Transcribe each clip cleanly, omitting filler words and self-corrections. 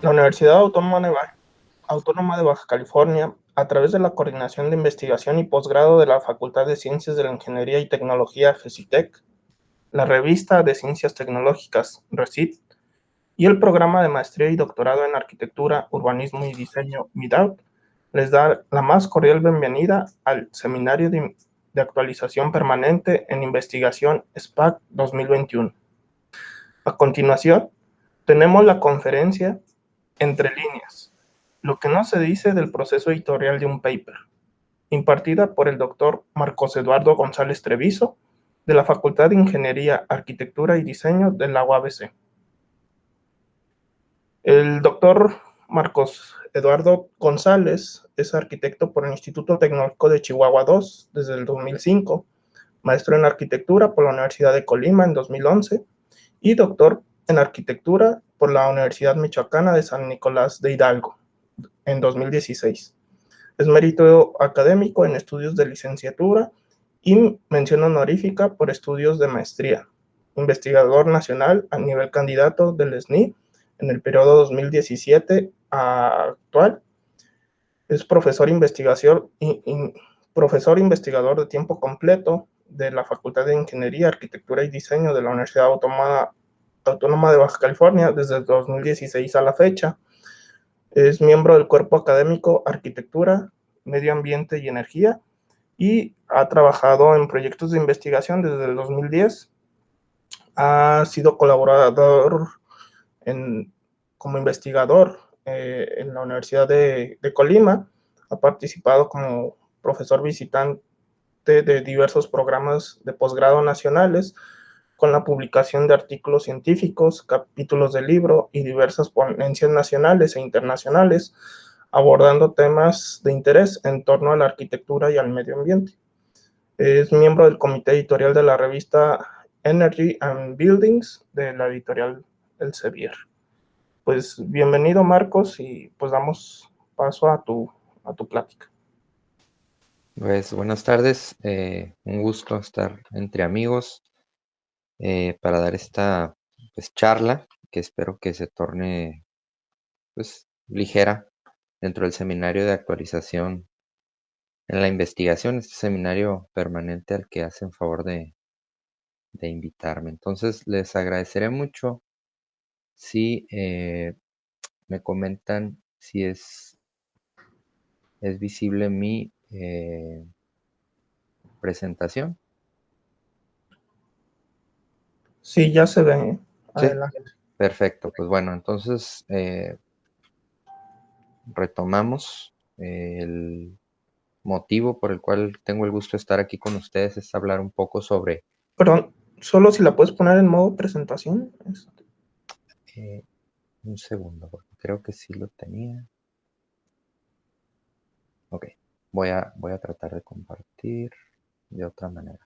La Universidad Autónoma de Baja California, a través de la Coordinación de Investigación y Posgrado de la Facultad de Ciencias de la Ingeniería y Tecnología GECITEC, la Revista de Ciencias Tecnológicas RECIT y el Programa de Maestría y Doctorado en Arquitectura, Urbanismo y Diseño MIDAUT, les da la más cordial bienvenida al Seminario de Actualización Permanente en Investigación SPAC 2021. A continuación, tenemos la conferencia Entre líneas, lo que no se dice del proceso editorial de un paper, impartida por el doctor Marcos Eduardo González Treviso, de la Facultad de Ingeniería, Arquitectura y Diseño de la UABC. El doctor Marcos Eduardo González es arquitecto por el Instituto Tecnológico de Chihuahua II desde el 2005, maestro en arquitectura por la Universidad de Colima en 2011 y doctor en arquitectura por la Universidad Michoacana de San Nicolás de Hidalgo en 2016. Es mérito académico en estudios de licenciatura y mención honorífica por estudios de maestría. Investigador nacional a nivel candidato del SNI en el periodo 2017 a actual. Es profesor investigador de tiempo completo de la Facultad de Ingeniería, Arquitectura y Diseño de la Universidad Autónoma de Baja California desde el 2016 a la fecha. Es miembro del cuerpo académico Arquitectura, Medio Ambiente y Energía y ha trabajado en proyectos de investigación desde el 2010. Ha sido colaborador como investigador en la Universidad de Colima. Ha participado como profesor visitante de diversos programas de posgrado nacionales con la publicación de artículos científicos, capítulos de libro y diversas ponencias nacionales e internacionales, abordando temas de interés en torno a la arquitectura y al medio ambiente. Es miembro del comité editorial de la revista Energy and Buildings de la editorial Elsevier. Pues bienvenido, Marcos, y pues damos paso a tu plática. Pues buenas tardes, un gusto estar entre amigos para dar esta pues, charla que espero que se torne pues ligera dentro del seminario de actualización en la investigación, este seminario permanente al que hacen favor de invitarme. Entonces les agradeceré mucho si me comentan si es visible mi presentación. Sí, ya se ve. Sí, Adelante. perfecto. Pues bueno, entonces retomamos. El motivo por el cual tengo el gusto de estar aquí con ustedes es hablar un poco sobre... Perdón, solo si la puedes poner en modo presentación. eh, un segundo, porque creo que sí lo tenía. Ok, voy a tratar de compartir de otra manera.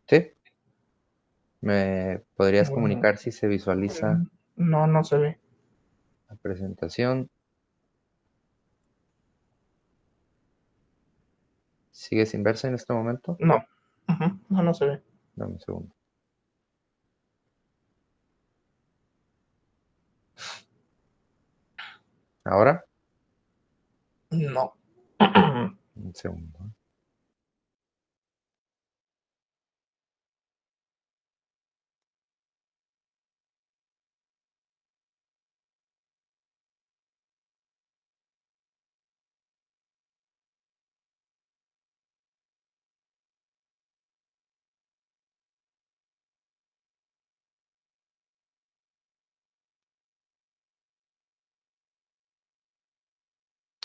¿Sí? ¿Me podrías Bueno, comunicar si se visualiza no, no se ve. la presentación? ¿Sigue sin verse en este momento? No. No, no se ve. Dame un segundo. ¿Ahora? No. Un segundo.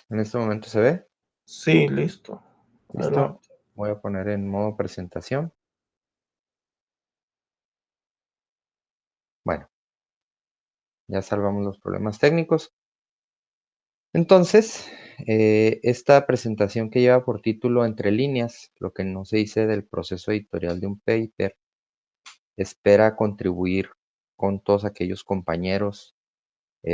¿En este momento se ve? Sí, listo. ¿Listo? Adelante. Voy a poner en modo presentación. Bueno, ya salvamos los problemas técnicos. Entonces, esta presentación que lleva por título Entre líneas, lo que no se dice del proceso editorial de un paper, espera contribuir con todos aquellos compañeros,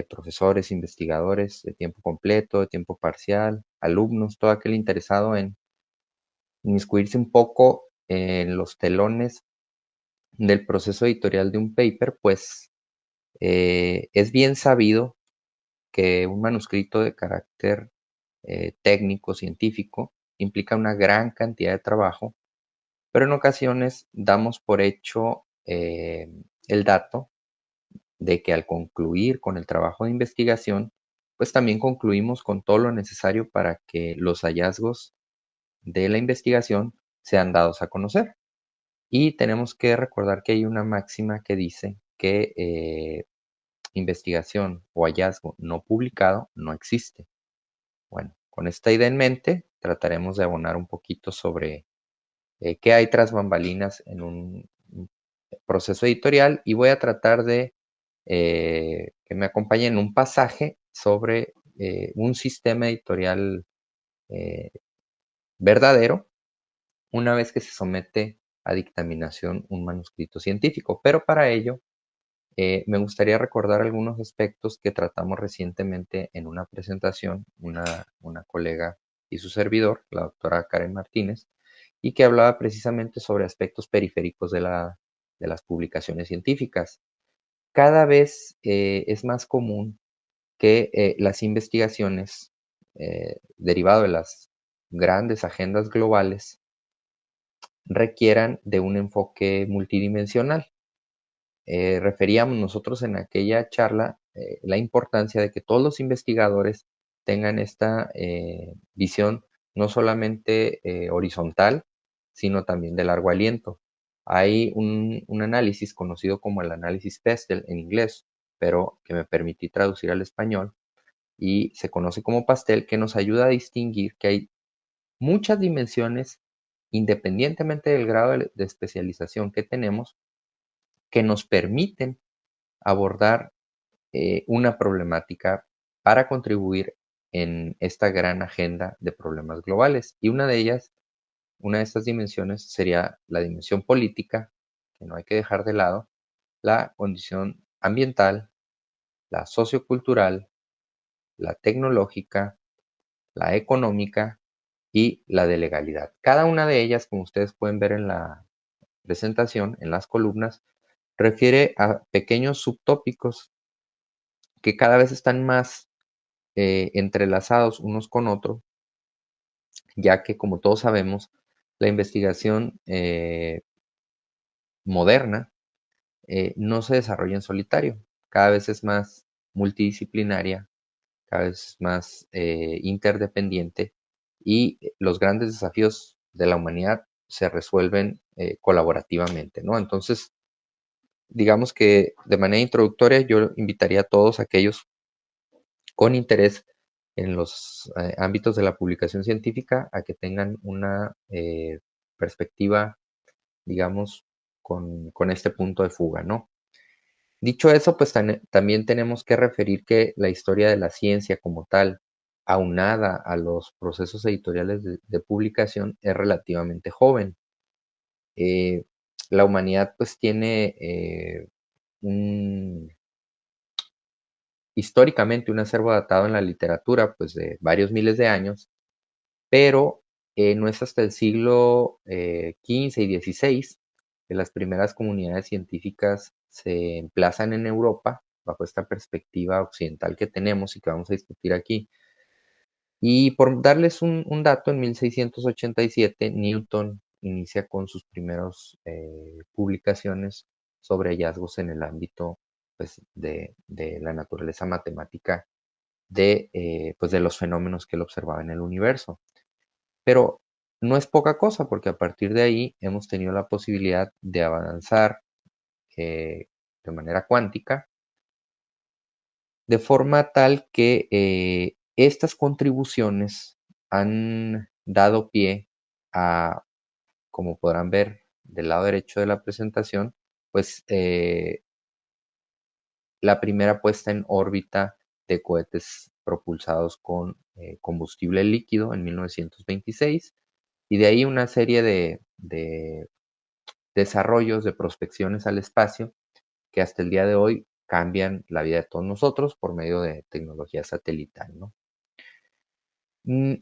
profesores, investigadores de tiempo completo, de tiempo parcial, alumnos, todo aquel interesado en inmiscuirse un poco en los telones del proceso editorial de un paper, pues es bien sabido que un manuscrito de carácter técnico, científico, implica una gran cantidad de trabajo, pero en ocasiones damos por hecho el dato de que al concluir con el trabajo de investigación, pues también concluimos con todo lo necesario para que los hallazgos de la investigación sean dados a conocer. Y tenemos que recordar que hay una máxima que dice que investigación o hallazgo no publicado no existe. Bueno, con esta idea en mente, trataremos de abonar un poquito sobre qué hay tras bambalinas en un proceso editorial y voy a tratar de que me acompañen en un pasaje sobre un sistema editorial eh, verdadero una vez que se somete a dictaminación un manuscrito científico. Pero para ello, me gustaría recordar algunos aspectos que tratamos recientemente en una presentación, una colega y su servidor, la doctora Karen Martínez, y que hablaba precisamente sobre aspectos periféricos de las publicaciones científicas. Cada vez es más común que las investigaciones, derivado de las grandes agendas globales, requieran de un enfoque multidimensional. Referíamos nosotros en aquella charla la importancia de que todos los investigadores tengan esta visión no solamente horizontal, sino también de largo aliento. Hay un análisis conocido como el análisis PESTEL en inglés, pero que me permití traducir al español y se conoce como pastel, que nos ayuda a distinguir que hay muchas dimensiones, independientemente del grado de especialización que tenemos, que nos permiten abordar una problemática para contribuir en esta gran agenda de problemas globales. Y una de ellas, una de estas dimensiones sería la dimensión política, que no hay que dejar de lado, la condición ambiental, la sociocultural, la tecnológica, la económica y la de legalidad. Cada una de ellas, como ustedes pueden ver en la presentación, en las columnas, refiere a pequeños subtópicos que cada vez están más entrelazados unos con otros, ya que, como todos sabemos, la investigación moderna no se desarrolla en solitario, cada vez es más multidisciplinaria, cada vez es más interdependiente y los grandes desafíos de la humanidad se resuelven colaborativamente, ¿no? Entonces, digamos que de manera introductoria yo invitaría a todos aquellos con interés en los ámbitos de la publicación científica a que tengan una perspectiva, digamos, con este punto de fuga, ¿no? Dicho eso, pues también tenemos que referir que la historia de la ciencia como tal, aunada a los procesos editoriales de publicación, es relativamente joven. Eh, la humanidad pues tiene un, históricamente un acervo datado en la literatura pues de varios miles de años, pero no es hasta el siglo XV y XVI que las primeras comunidades científicas se emplazan en Europa bajo esta perspectiva occidental que tenemos y que vamos a discutir aquí. Y por darles un dato, en 1687 Newton inicia con sus primeros publicaciones sobre hallazgos en el ámbito pues, de la naturaleza matemática pues, de los fenómenos que él observaba en el universo. Pero no es poca cosa porque a partir de ahí hemos tenido la posibilidad de avanzar de manera cuántica, de forma tal que estas contribuciones han dado pie a, como podrán ver del lado derecho de la presentación, pues la primera puesta en órbita de cohetes propulsados con combustible líquido en 1926, y de ahí una serie de desarrollos, de prospecciones al espacio que hasta el día de hoy cambian la vida de todos nosotros por medio de tecnología satelital, ¿no?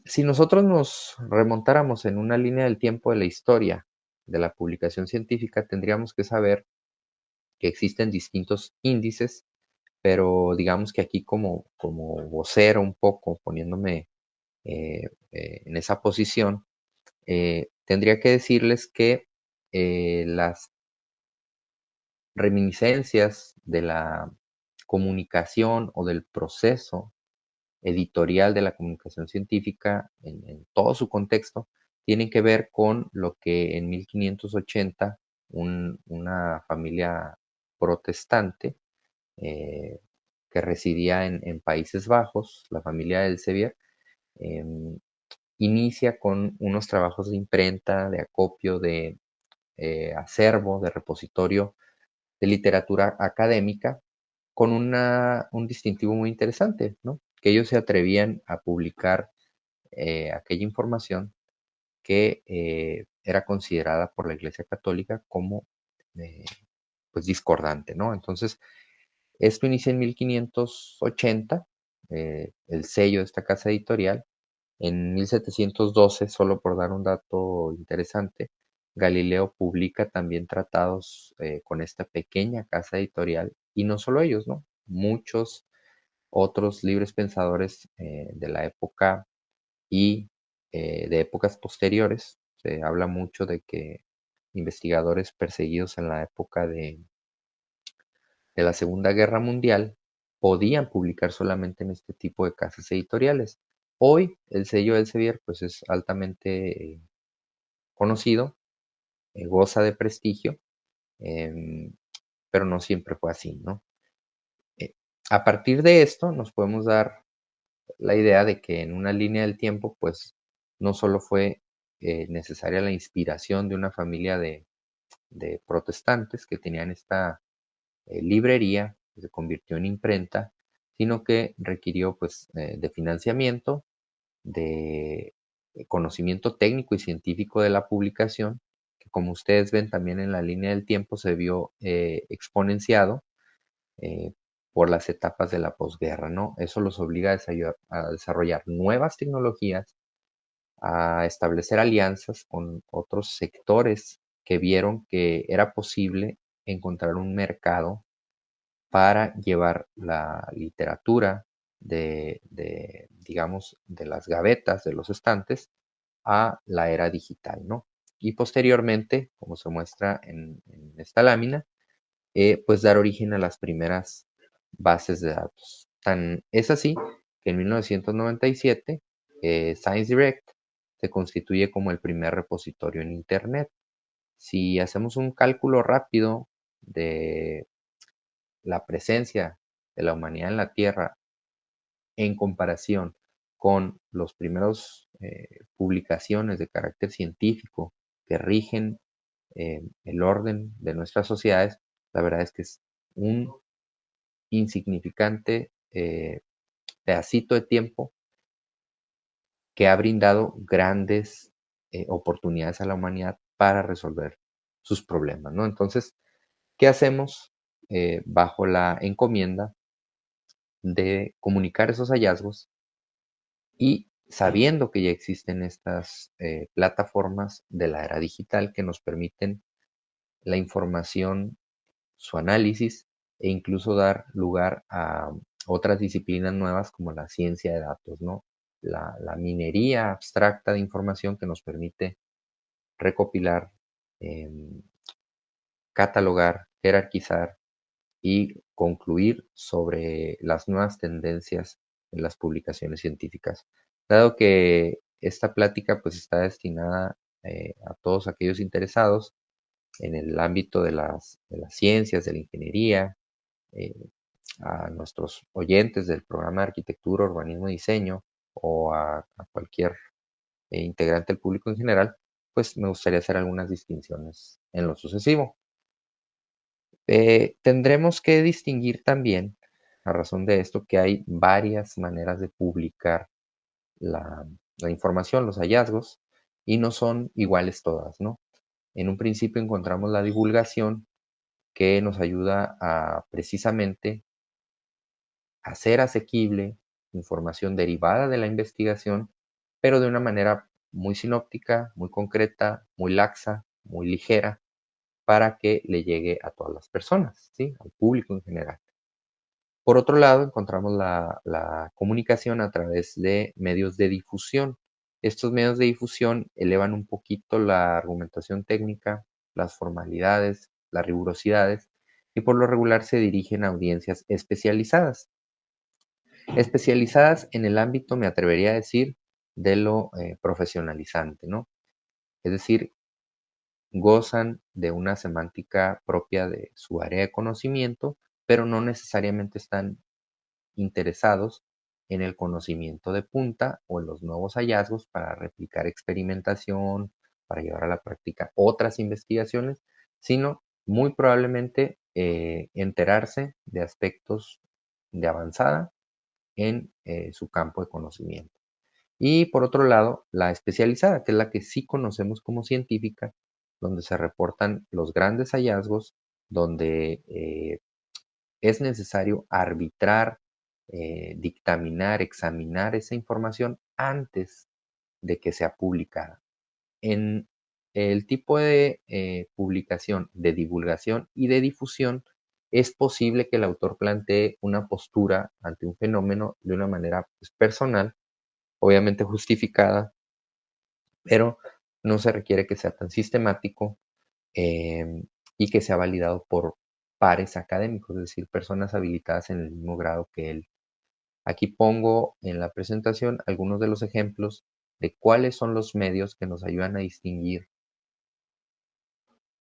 Si nosotros nos remontáramos en una línea del tiempo de la historia de la publicación científica, tendríamos que saber que existen distintos índices, pero digamos que aquí como vocero un poco, poniéndome en esa posición, tendría que decirles que las reminiscencias de la comunicación o del proceso editorial de la comunicación científica en todo su contexto tienen que ver con lo que en 1580 una familia protestante eh, que residía en Países Bajos, la familia Elsevier, em, inicia con unos trabajos de imprenta, de acopio, de acervo, de repositorio de literatura académica, con un distintivo muy interesante, ¿no? Que ellos se atrevían a publicar aquella información que era considerada por la Iglesia Católica como eh, pues discordante, ¿no? Entonces, esto inicia en 1580, el sello de esta casa editorial. En 1712, solo por dar un dato interesante, Galileo publica también tratados con esta pequeña casa editorial, y no solo ellos, ¿no? Muchos otros libres pensadores de la época y de épocas posteriores. Se habla mucho de que investigadores perseguidos en la época de la Segunda Guerra Mundial podían publicar solamente en este tipo de casas editoriales. Hoy el sello Elsevier pues es altamente conocido, goza de prestigio, em, pero no siempre fue así, ¿no? Eh, a partir de esto nos podemos dar la idea de que en una línea del tiempo pues no solo fue necesaria la inspiración de una familia de protestantes que tenían esta librería, que se convirtió en imprenta, sino que requirió pues de financiamiento, de conocimiento técnico y científico de la publicación, que como ustedes ven también en la línea del tiempo se vio exponenciado eh, por las etapas de la posguerra, ¿no? Eso los obliga a desarrollar nuevas tecnologías, a establecer alianzas con otros sectores que vieron que era posible encontrar un mercado para llevar la literatura digamos, de las gavetas, de los estantes, a la era digital, ¿no? Y posteriormente, como se muestra en esta lámina, pues dar origen a las primeras bases de datos. Tan es así que en 1997, Science Direct se constituye como el primer repositorio en Internet. Si hacemos un cálculo rápido de la presencia de la humanidad en la Tierra en comparación con los primeros publicaciones de carácter científico que rigen el orden de nuestras sociedades, la verdad es que es un insignificante pedacito de tiempo que ha brindado grandes oportunidades a la humanidad para resolver sus problemas, ¿no? Entonces, ¿qué hacemos bajo la encomienda de comunicar esos hallazgos y sabiendo que ya existen estas plataformas de la era digital que nos permiten la información, su análisis e incluso dar lugar a otras disciplinas nuevas como la ciencia de datos, ¿no? La minería abstracta de información que nos permite recopilar, em, catalogar, jerarquizar y concluir sobre las nuevas tendencias en las publicaciones científicas. Dado que esta plática pues está destinada a todos aquellos interesados en el ámbito de las ciencias, de la ingeniería, eh, a nuestros oyentes del programa de arquitectura, urbanismo y diseño o a cualquier integrante del público en general, pues me gustaría hacer algunas distinciones en lo sucesivo. Tendremos que distinguir también a razón de esto, que hay varias maneras de publicar la información, los hallazgos, y no son iguales todas, ¿no? En un principio encontramos la divulgación que nos ayuda a precisamente hacer asequible información derivada de la investigación, pero de una manera muy sinóptica, muy concreta, muy laxa, muy ligera, para que le llegue a todas las personas, ¿sí? Al público en general. Por otro lado, encontramos la comunicación a través de medios de difusión. Estos medios de difusión elevan un poquito la argumentación técnica, las formalidades, las rigurosidades, y por lo regular se dirigen a audiencias especializadas. Especializadas en el ámbito, me atrevería a decir, de lo profesionalizante, ¿no? Es decir, gozan de una semántica propia de su área de conocimiento, pero no necesariamente están interesados en el conocimiento de punta o en los nuevos hallazgos para replicar experimentación, para llevar a la práctica otras investigaciones, sino muy probablemente enterarse de aspectos de avanzada en su campo de conocimiento. Y por otro lado, la especializada, que es la que sí conocemos como científica, donde se reportan los grandes hallazgos, donde es necesario arbitrar, dictaminar, examinar esa información antes de que sea publicada. En el tipo de publicación, de divulgación y de difusión, es posible que el autor plantee una postura ante un fenómeno de una manera pues, personal, obviamente justificada, pero no se requiere que sea tan sistemático em, y que sea validado por pares académicos, es decir, personas habilitadas en el mismo grado que él. Aquí pongo en la presentación algunos de los ejemplos de cuáles son los medios que nos ayudan a distinguir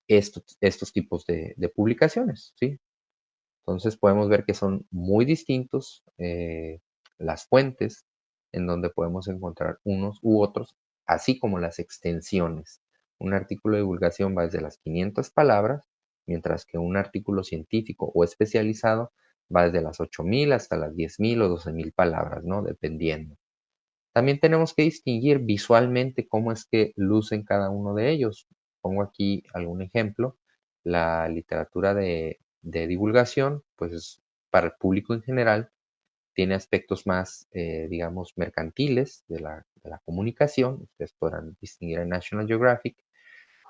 estos tipos de publicaciones, ¿sí? Entonces podemos ver que son muy distintos las fuentes en donde podemos encontrar unos u otros, así como las extensiones. Un artículo de divulgación va desde las 500 palabras, mientras que un artículo científico o especializado va desde las 8.000 hasta las 10.000 o 12.000 palabras, ¿no? Dependiendo. También tenemos que distinguir visualmente cómo es que lucen cada uno de ellos. Pongo aquí algún ejemplo. La literatura de divulgación, pues para el público en general, tiene aspectos más, digamos, mercantiles de la comunicación. Ustedes podrán distinguir en National Geographic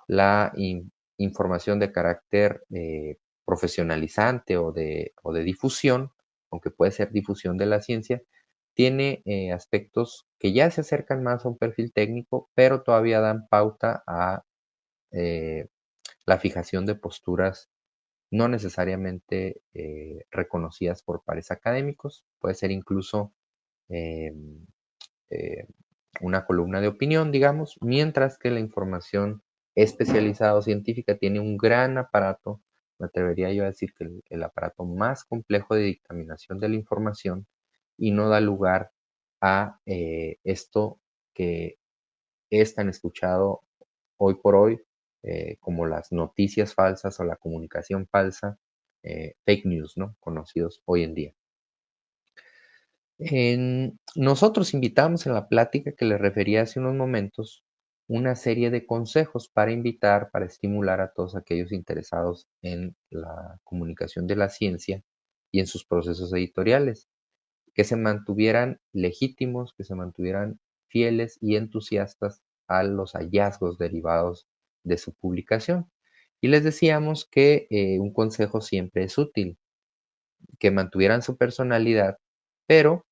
la información de carácter profesionalizante o de difusión, aunque puede ser difusión de la ciencia, tiene aspectos que ya se acercan más a un perfil técnico, pero todavía dan pauta a eh, la fijación de posturas no necesariamente reconocidas por pares académicos. Puede ser incluso eh, eh, una columna de opinión, digamos, mientras que la información especializada o científica tiene un gran aparato, me atrevería yo a decir que el aparato más complejo de dictaminación de la información y no da lugar a esto que es tan escuchado hoy por hoy como las noticias falsas o la comunicación falsa, fake news, ¿no? Conocidos hoy en día. Nosotros invitamos en la plática que les refería hace unos momentos una serie de consejos para invitar, para estimular a todos aquellos interesados en la comunicación de la ciencia y en sus procesos editoriales, que se mantuvieran legítimos, que se mantuvieran fieles y entusiastas a los hallazgos derivados de su publicación. Y les decíamos que un consejo siempre es útil, que mantuvieran su personalidad, pero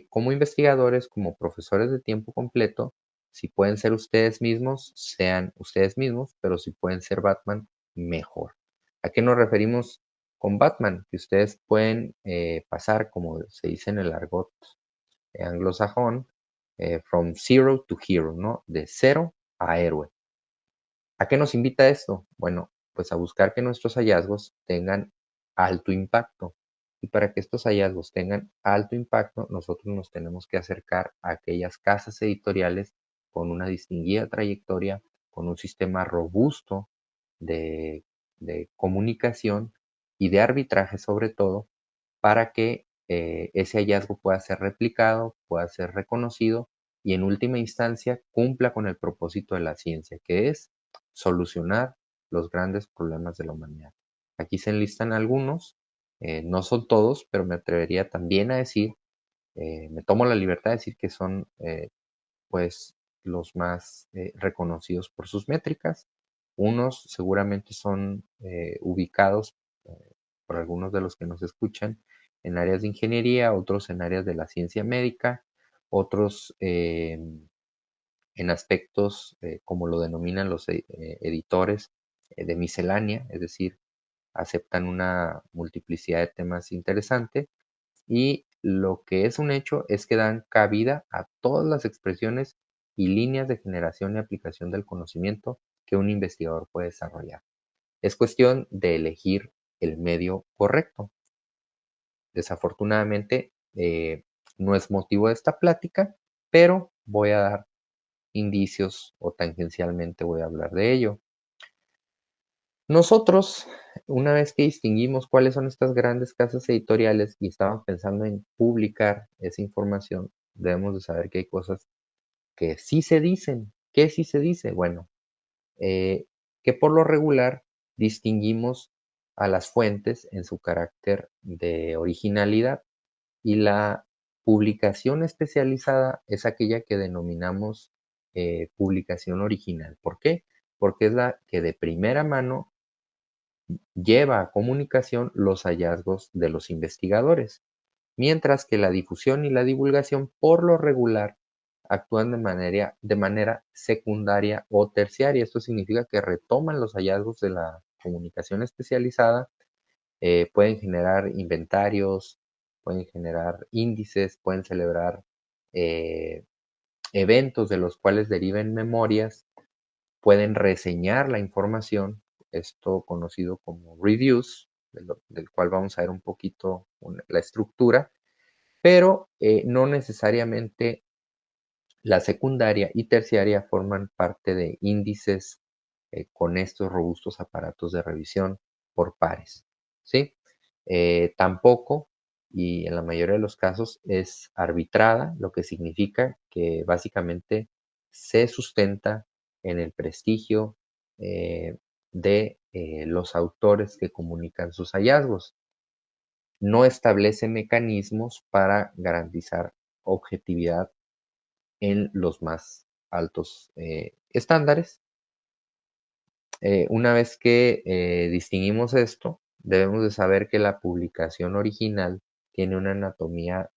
como investigadores, como profesores de tiempo completo, si pueden ser ustedes mismos, sean ustedes mismos, pero si pueden ser Batman, mejor. ¿A qué nos referimos con Batman? Que ustedes pueden pasar, como se dice en el argot anglosajón, from zero to hero, ¿no? De cero a héroe. ¿A qué nos invita esto? Bueno, pues a buscar que nuestros hallazgos tengan alto impacto. Y para que estos hallazgos tengan alto impacto, nosotros nos tenemos que acercar a aquellas casas editoriales con una distinguida trayectoria, con un sistema robusto de, de comunicación y de arbitraje sobre todo, para que ese hallazgo pueda ser replicado, pueda ser reconocido y en última instancia cumpla con el propósito de la ciencia, que es solucionar los grandes problemas de la humanidad. Aquí se enlistan algunos, no son todos, pero me atrevería también a decir, me tomo la libertad de decir que son pues los más reconocidos por sus métricas. Unos seguramente son ubicados por algunos de los que nos escuchan en áreas de ingeniería, otros en áreas de la ciencia médica, otros en aspectos como lo denominan los editores de miscelánea, es decir, aceptan una multiplicidad de temas interesante y lo que es un hecho es que dan cabida a todas las expresiones y líneas de generación y aplicación del conocimiento que un investigador puede desarrollar. Es cuestión de elegir el medio correcto. Desafortunadamente, no es motivo de esta plática, pero voy a dar indicios o tangencialmente voy a hablar de ello. Nosotros, una vez que distinguimos cuáles son estas grandes casas editoriales y estamos pensando en publicar esa información, debemos de saber que hay cosas que sí se dicen. ¿Qué sí se dice? Bueno, que por lo regular distinguimos a las fuentes en su carácter de originalidad y la publicación especializada es aquella que denominamos publicación original. ¿Por qué? Porque es la que de primera mano lleva a comunicación los hallazgos de los investigadores, mientras que la difusión y la divulgación por lo regular actúan de manera secundaria o terciaria. Esto significa que retoman los hallazgos de la comunicación especializada, pueden generar inventarios, pueden generar índices, pueden celebrar eh, eventos de los cuales deriven memorias, pueden reseñar la información, esto conocido como reviews, del cual vamos a ver un poquito la estructura, pero no necesariamente la secundaria y terciaria forman parte de índices con estos robustos aparatos de revisión por pares, ¿sí? Tampoco, y en la mayoría de los casos, es arbitrada, lo que significa que básicamente se sustenta en el prestigio de los autores que comunican sus hallazgos. No establece mecanismos para garantizar objetividad en los más altos estándares. Una vez que distinguimos esto, debemos de saber que la publicación original tiene una anatomía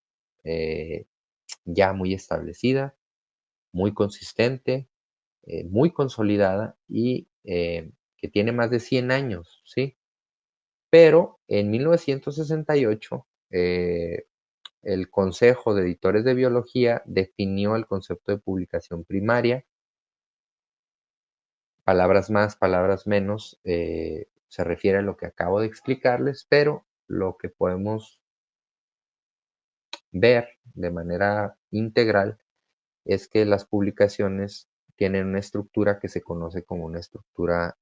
eh, ya muy establecida, muy consistente, muy consolidada y que tiene más de 100 años, ¿sí? Pero en 1968, el Consejo de Editores de Biología definió el concepto de publicación primaria. Palabras más, palabras menos, se refiere a lo que acabo de explicarles, pero lo que podemos ver de manera integral es que las publicaciones tienen una estructura que se conoce como una estructura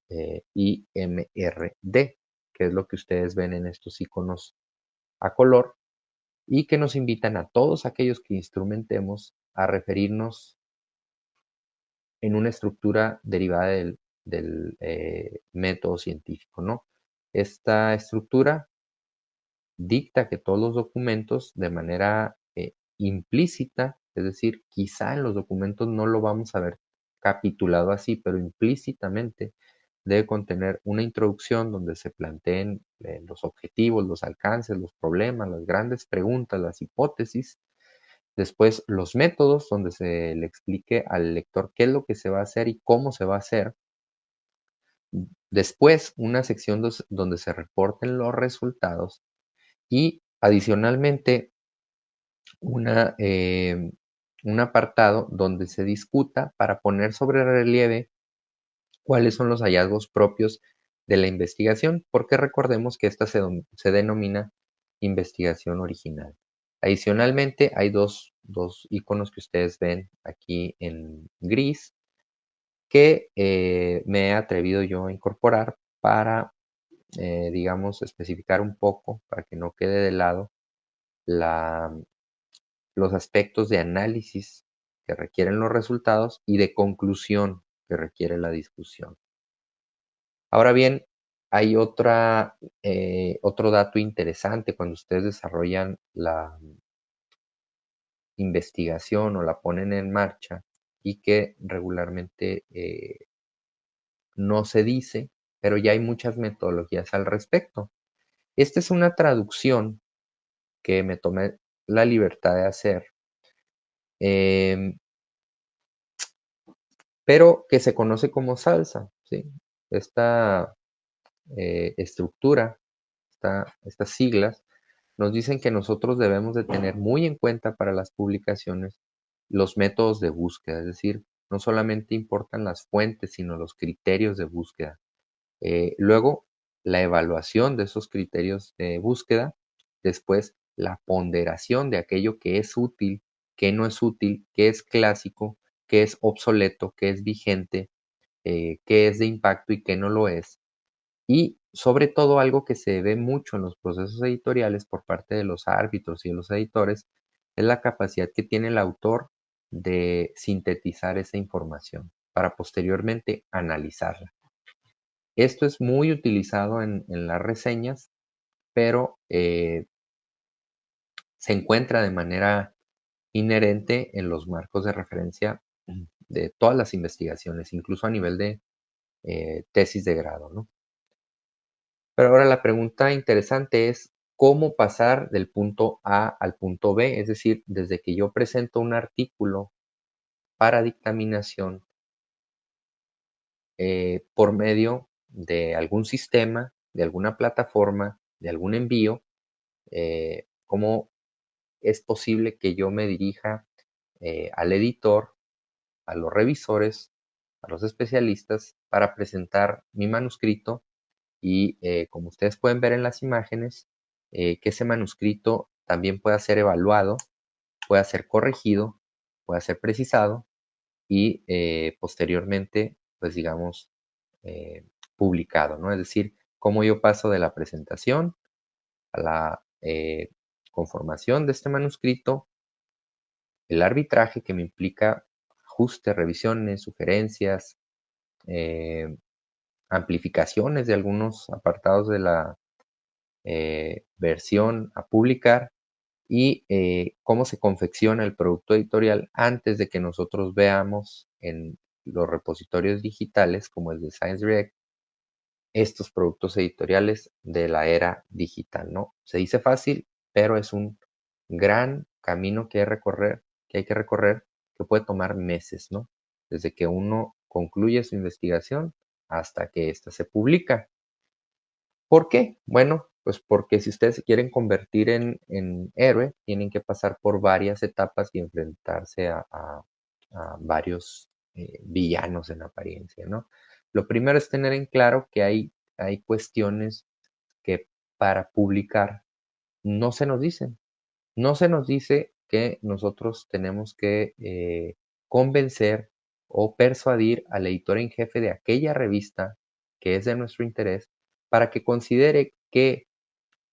IMRD, que es lo que ustedes ven en estos iconos a color y que nos invitan a todos aquellos que instrumentemos a referirnos en una estructura derivada del método científico, ¿no? Esta estructura dicta que todos los documentos de manera implícita, es decir, quizá en los documentos no lo vamos a ver capitulado así, pero implícitamente debe contener una introducción donde se planteen los objetivos, los alcances, los problemas, las grandes preguntas, las hipótesis. Después los métodos, donde se le explique al lector qué es lo que se va a hacer y cómo se va a hacer. Después una sección donde se reporten los resultados y adicionalmente un apartado donde se discuta para poner sobre relieve cuáles son los hallazgos propios de la investigación, porque recordemos que esta se denomina investigación original. Adicionalmente, hay dos iconos que ustedes ven aquí en gris que me he atrevido yo a incorporar para, digamos, especificar un poco, para que no quede de lado los aspectos de análisis que requieren los resultados y de conclusión que requiere la discusión. Ahora bien, hay otro dato interesante cuando ustedes desarrollan la investigación o la ponen en marcha y que regularmente no se dice, pero ya hay muchas metodologías al respecto. Esta es una traducción que me tomé la libertad de hacer, em, pero que se conoce como salsa, ¿sí? Esta estructura, estas siglas, nos dicen que nosotros debemos de tener muy en cuenta para las publicaciones los métodos de búsqueda, es decir, no solamente importan las fuentes, sino los criterios de búsqueda. Luego, la evaluación de esos criterios de búsqueda. Después, la ponderación de aquello que es útil, que no es útil, que es clásico, que es obsoleto, que es vigente, que es de impacto y que no lo es. Y sobre todo algo que se ve mucho en los procesos editoriales por parte de los árbitros y de los editores es la capacidad que tiene el autor de sintetizar esa información para posteriormente analizarla. Esto es muy utilizado en las reseñas, pero se encuentra de manera inherente en los marcos de referencia de todas las investigaciones, incluso a nivel de tesis de grado, ¿no? Pero ahora la pregunta interesante es, ¿cómo pasar del punto A al punto B? Es decir, desde que yo presento un artículo para dictaminación por medio de algún sistema, de alguna plataforma, de algún envío, ¿cómo es posible que yo me dirija al editor, a los revisores, a los especialistas para presentar mi manuscrito y como ustedes pueden ver en las imágenes, que ese manuscrito también pueda ser evaluado, pueda ser corregido, pueda ser precisado y posteriormente, pues digamos, publicado, ¿no? Es decir, cómo yo paso de la presentación a la conformación de este manuscrito, el arbitraje que me implica ajustes, revisiones, sugerencias, eh, amplificaciones de algunos apartados de la versión a publicar y cómo se confecciona el producto editorial antes de que nosotros veamos en los repositorios digitales como el de ScienceDirect estos productos editoriales de la era digital, ¿no? Se dice fácil, pero es un gran camino que hay que recorrer, que puede tomar meses, ¿no? Desde que uno concluye su investigación hasta que ésta se publica. ¿Por qué? Bueno, pues porque si ustedes se quieren convertir en héroe, tienen que pasar por varias etapas y enfrentarse a varios villanos en apariencia, ¿no? Lo primero es tener en claro que hay cuestiones que para publicar no se nos dicen. No se nos dice que nosotros tenemos que convencer o persuadir al editor en jefe de aquella revista que es de nuestro interés para que considere que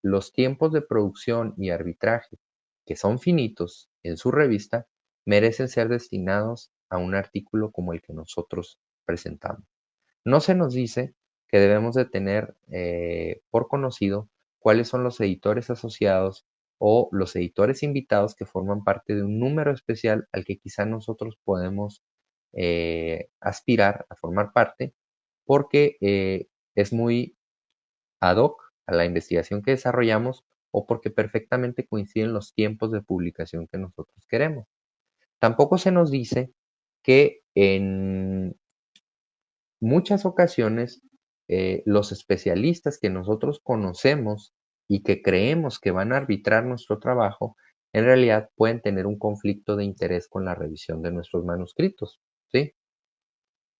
los tiempos de producción y arbitraje, que son finitos en su revista, merecen ser destinados a un artículo como el que nosotros presentamos. No se nos dice que debemos de tener por conocido cuáles son los editores asociados o los editores invitados que forman parte de un número especial al que quizá nosotros podemos aspirar a formar parte, porque es muy ad hoc a la investigación que desarrollamos o porque perfectamente coinciden los tiempos de publicación que nosotros queremos. Tampoco se nos dice que en muchas ocasiones los especialistas que nosotros conocemos y que creemos que van a arbitrar nuestro trabajo, en realidad pueden tener un conflicto de interés con la revisión de nuestros manuscritos, ¿sí?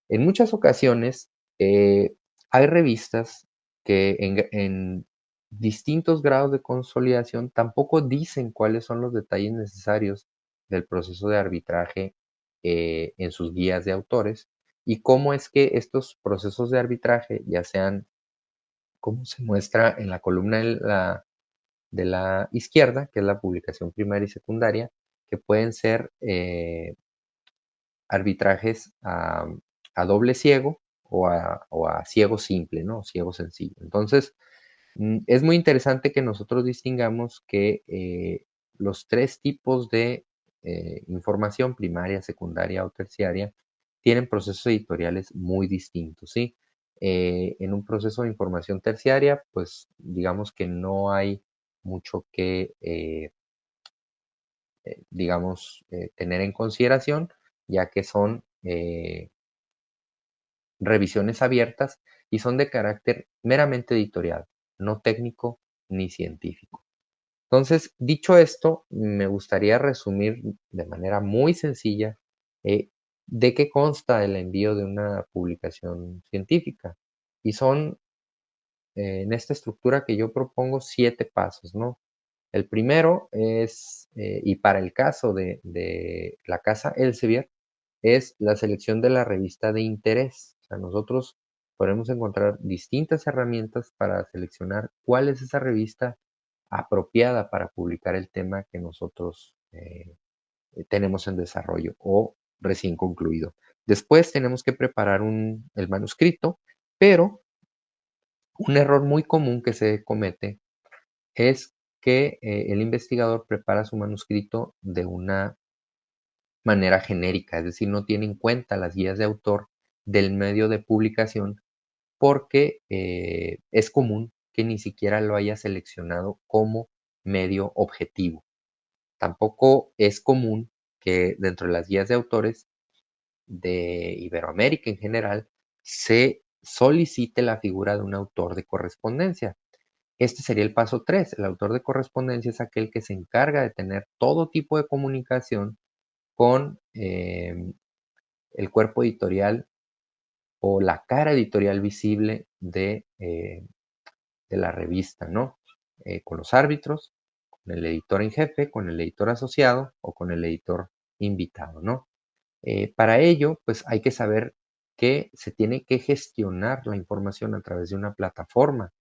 En muchas ocasiones hay revistas que en distintos grados de consolidación tampoco dicen cuáles son los detalles necesarios del proceso de arbitraje en sus guías de autores y cómo es que estos procesos de arbitraje, ya sean como se muestra en la columna de la izquierda, que es la publicación primaria y secundaria, que pueden ser arbitrajes a doble ciego o a ciego simple, ¿no? Ciego sencillo. Entonces, es muy interesante que nosotros distingamos que los tres tipos de información, primaria, secundaria o terciaria, tienen procesos editoriales muy distintos, ¿sí? En un proceso de información terciaria, pues digamos que no hay mucho que, digamos, tener en consideración, ya que son revisiones abiertas y son de carácter meramente editorial, no técnico ni científico. Entonces, dicho esto, me gustaría resumir de manera muy sencilla de qué consta el envío de una publicación científica. Y son, en esta estructura que yo propongo, 7 pasos, ¿no? El primero es, y para el caso de la Casa Elsevier, es la selección de la revista de interés. O sea, nosotros podemos encontrar distintas herramientas para seleccionar cuál es esa revista apropiada para publicar el tema que nosotros tenemos en desarrollo o recién concluido. Después tenemos que preparar el manuscrito, pero un error muy común que se comete es que el investigador prepara su manuscrito de una manera genérica, es decir, no tiene en cuenta las guías de autor del medio de publicación porque es común que ni siquiera lo haya seleccionado como medio objetivo. Tampoco es común que dentro de las guías de autores de Iberoamérica en general se solicite la figura de un autor de correspondencia. Este sería el paso 3. El autor de correspondencia es aquel que se encarga de tener todo tipo de comunicación con el cuerpo editorial o la cara editorial visible de la revista, ¿no? Con los árbitros, con el editor en jefe, con el editor asociado o con el editor invitado, ¿no? Para ello, pues hay que saber que se tiene que gestionar la información a través de una plataforma.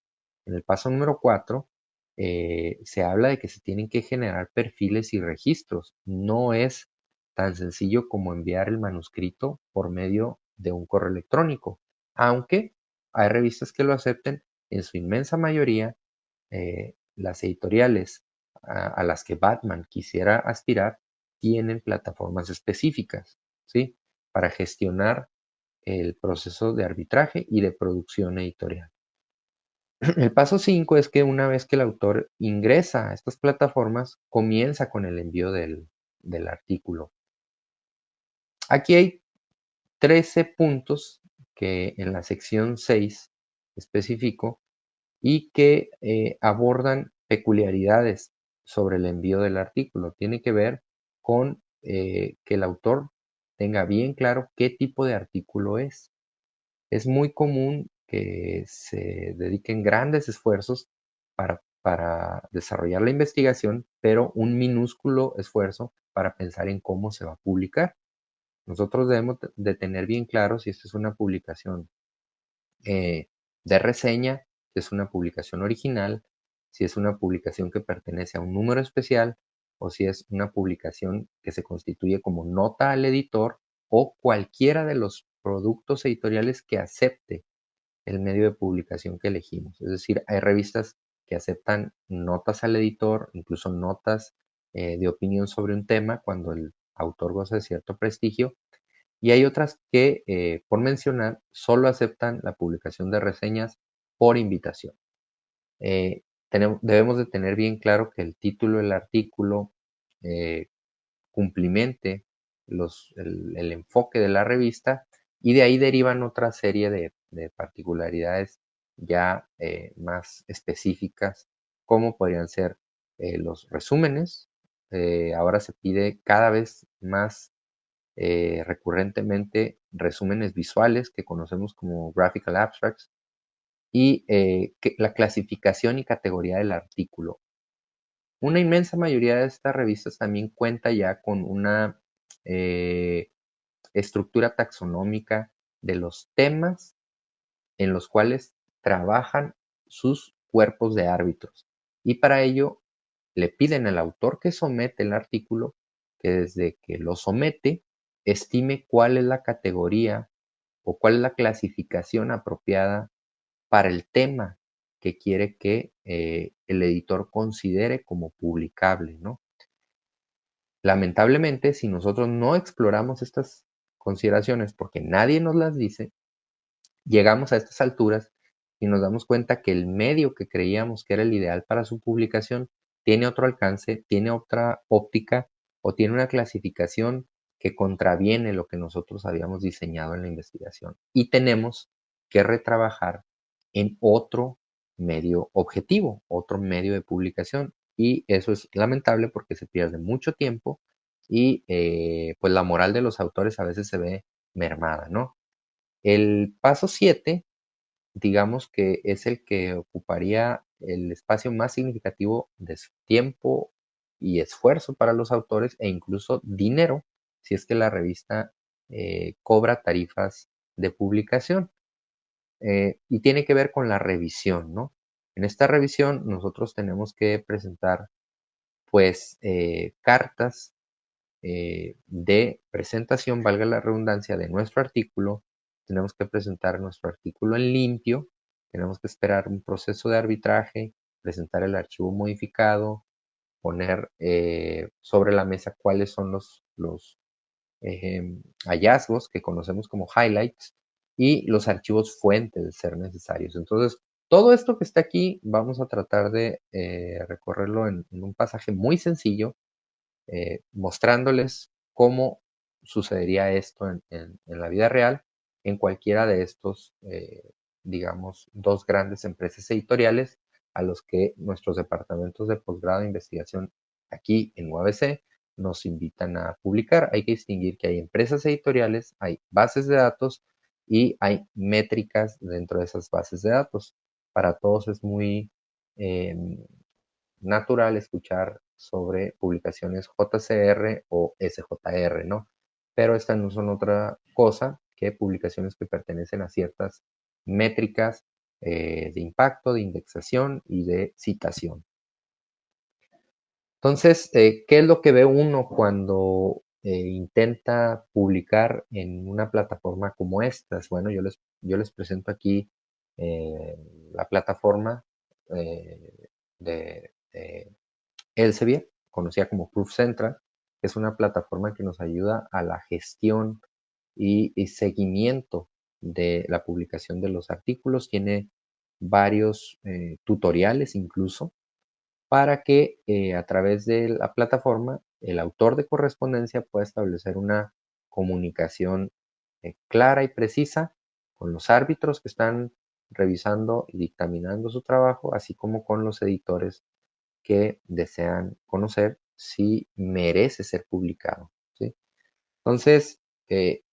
En el paso número 4 se habla de que se tienen que generar perfiles y registros. No es tan sencillo como enviar el manuscrito por medio de un correo electrónico, aunque hay revistas que lo acepten. En su inmensa mayoría, las editoriales a las que Batman quisiera aspirar tienen plataformas específicas, ¿sí? Para gestionar el proceso de arbitraje y de producción editorial. El paso 5 es que una vez que el autor ingresa a estas plataformas, comienza con el envío del artículo. Aquí hay 13 puntos que en la sección 6 especifico y que abordan peculiaridades sobre el envío del artículo. Tiene que ver con que el autor tenga bien claro qué tipo de artículo es. Es muy común que se dediquen grandes esfuerzos para desarrollar la investigación, pero un minúsculo esfuerzo para pensar en cómo se va a publicar. Nosotros debemos de tener bien claro si esta es una publicación eh, de reseña, si es una publicación original, si es una publicación que pertenece a un número especial o si es una publicación que se constituye como nota al editor o cualquiera de los productos editoriales que acepte el medio de publicación que elegimos. Es decir, hay revistas que aceptan notas al editor, incluso notas de opinión sobre un tema cuando el autor goza de cierto prestigio, y hay otras que, por mencionar, solo aceptan la publicación de reseñas por invitación. Debemos de tener bien claro que el título del artículo eh, cumplimente el enfoque de la revista y de ahí derivan otra serie de particularidades ya más específicas, como podrían ser los resúmenes. Ahora se pide cada vez más recurrentemente resúmenes visuales que conocemos como graphical abstracts y la clasificación y categoría del artículo. Una inmensa mayoría de estas revistas también cuenta ya con una eh, estructura taxonómica de los temas en los cuales trabajan sus cuerpos de árbitros. Y para ello le piden al autor que somete el artículo que desde que lo somete estime cuál es la categoría o cuál es la clasificación apropiada para el tema que quiere que el editor considere como publicable, ¿no? Lamentablemente, si nosotros no exploramos estas consideraciones porque nadie nos las dice, llegamos a estas alturas y nos damos cuenta que el medio que creíamos que era el ideal para su publicación tiene otro alcance, tiene otra óptica o tiene una clasificación que contraviene lo que nosotros habíamos diseñado en la investigación. Y tenemos que retrabajar en otro medio objetivo, otro medio de publicación. Y eso es lamentable porque se pierde mucho tiempo y pues la moral de los autores a veces se ve mermada, ¿no? El paso 7, digamos que es el que ocuparía el espacio más significativo de su tiempo y esfuerzo para los autores e incluso dinero, si es que la revista cobra tarifas de publicación. Y tiene que ver con la revisión, ¿no? En esta revisión nosotros tenemos que presentar pues cartas de presentación, valga la redundancia, de nuestro artículo. Tenemos que presentar nuestro artículo en limpio, tenemos que esperar un proceso de arbitraje, presentar el archivo modificado, poner sobre la mesa cuáles son los hallazgos que conocemos como highlights y los archivos fuentes de ser necesarios. Entonces, todo esto que está aquí vamos a tratar de recorrerlo en un pasaje muy sencillo, mostrándoles cómo sucedería esto en la vida real en cualquiera de estos, digamos, dos grandes empresas editoriales a los que nuestros departamentos de posgrado de investigación aquí en UABC nos invitan a publicar. Hay que distinguir que hay empresas editoriales, hay bases de datos y hay métricas dentro de esas bases de datos. Para todos es muy natural escuchar sobre publicaciones JCR o SJR, ¿no? Pero estas no son otra cosa que publicaciones que pertenecen a ciertas métricas de impacto, de indexación y de citación. Entonces, ¿qué es lo que ve uno cuando intenta publicar en una plataforma como estas? Bueno, yo les presento aquí la plataforma de Elsevier, conocida como Proof Central, que es una plataforma que nos ayuda a la gestión y seguimiento de la publicación de los artículos. Tiene varios tutoriales incluso para que a través de la plataforma el autor de correspondencia pueda establecer una comunicación clara y precisa con los árbitros que están revisando y dictaminando su trabajo, así como con los editores que desean conocer si merece ser publicado, ¿sí? Entonces,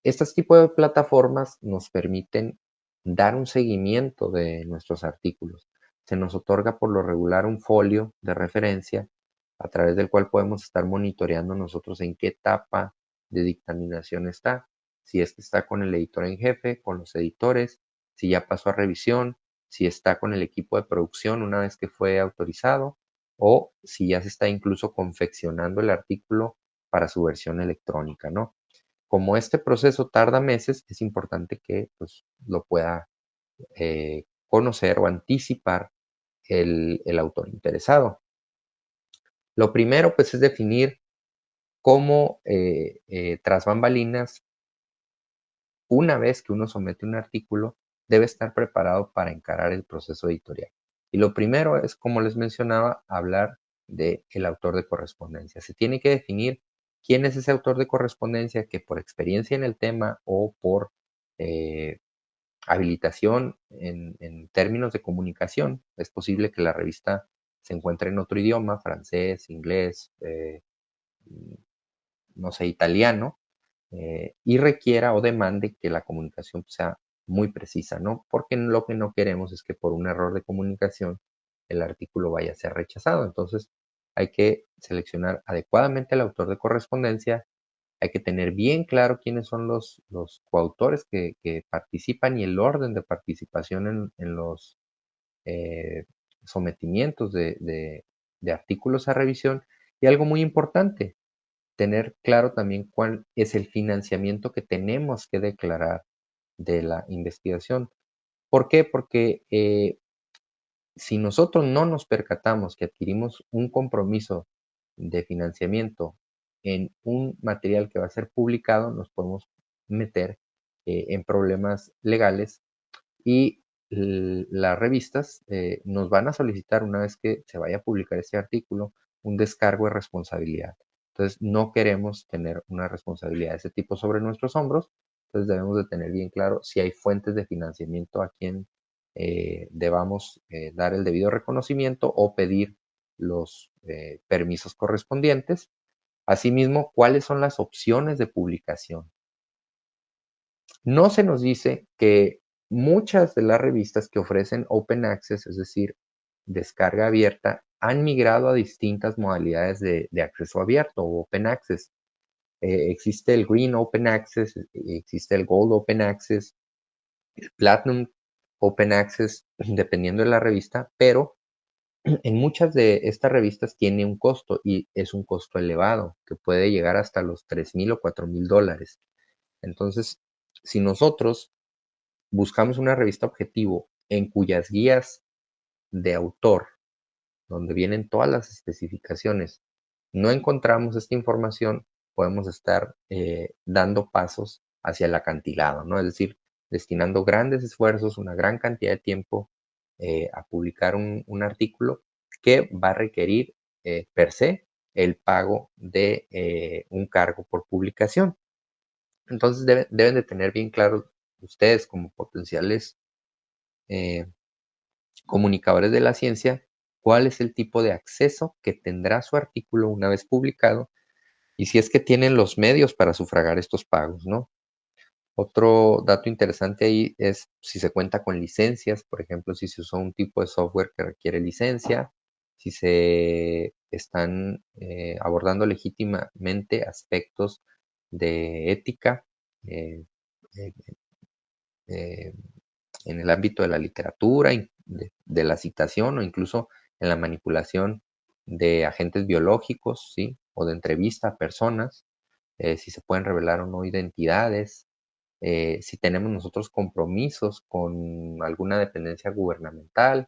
estos tipos de plataformas nos permiten dar un seguimiento de nuestros artículos. Se nos otorga por lo regular un folio de referencia a través del cual podemos estar monitoreando nosotros en qué etapa de dictaminación está, si es que está con el editor en jefe, con los editores, si ya pasó a revisión, si está con el equipo de producción una vez que fue autorizado o si ya se está incluso confeccionando el artículo para su versión electrónica, ¿no? Como este proceso tarda meses, es importante que pues, lo pueda conocer o anticipar el autor interesado. Lo primero, pues, es definir cómo, tras bambalinas, una vez que uno somete un artículo, debe estar preparado para encarar el proceso editorial. Y lo primero es, como les mencionaba, hablar del autor de correspondencia. Se tiene que definir quién es ese autor de correspondencia que por experiencia en el tema o por eh, habilitación en términos de comunicación, es posible que la revista se encuentre en otro idioma, francés, inglés, no sé, italiano, y requiera o demande que la comunicación sea muy precisa, ¿no? Porque lo que no queremos es que por un error de comunicación el artículo vaya a ser rechazado. Entonces, hay que seleccionar adecuadamente al autor de correspondencia, hay que tener bien claro quiénes son los coautores que participan y el orden de participación en los eh, sometimientos de artículos a revisión y algo muy importante, tener claro también cuál es el financiamiento que tenemos que declarar de la investigación. ¿Por qué? Porque si nosotros no nos percatamos que adquirimos un compromiso de financiamiento en un material que va a ser publicado, nos podemos meter en problemas legales y las revistas nos van a solicitar una vez que se vaya a publicar este artículo un descargo de responsabilidad. Entonces no queremos tener una responsabilidad de ese tipo sobre nuestros hombros. Entonces debemos de tener bien claro si hay fuentes de financiamiento a quien debamos dar el debido reconocimiento o pedir los permisos correspondientes. Asimismo, cuáles son las opciones de publicación. No se nos dice que muchas de las revistas que ofrecen Open Access, es decir, descarga abierta, han migrado a distintas modalidades de acceso abierto o Open Access. Existe el Green Open Access, existe el Gold Open Access, el Platinum Open Access, dependiendo de la revista, pero en muchas de estas revistas tiene un costo y es un costo elevado, que puede llegar hasta los $3,000 o $4,000. Entonces, si nosotros buscamos una revista objetivo en cuyas guías de autor, donde vienen todas las especificaciones, no encontramos esta información, podemos estar dando pasos hacia el acantilado, ¿no? Es decir, destinando grandes esfuerzos, una gran cantidad de tiempo a publicar un artículo que va a requerir per se el pago de un cargo por publicación. Entonces deben de tener bien claro ustedes como potenciales eh, comunicadores de la ciencia cuál es el tipo de acceso que tendrá su artículo una vez publicado y si es que tienen los medios para sufragar estos pagos, ¿no? Otro dato interesante ahí es si se cuenta con licencias, por ejemplo, si se usa un tipo de software que requiere licencia, si se están abordando legítimamente aspectos de ética, eh, eh, eh, en el ámbito de la literatura, de la citación o incluso en la manipulación de agentes biológicos, ¿sí? O de entrevista a personas, si se pueden revelar o no identidades, si tenemos nosotros compromisos con alguna dependencia gubernamental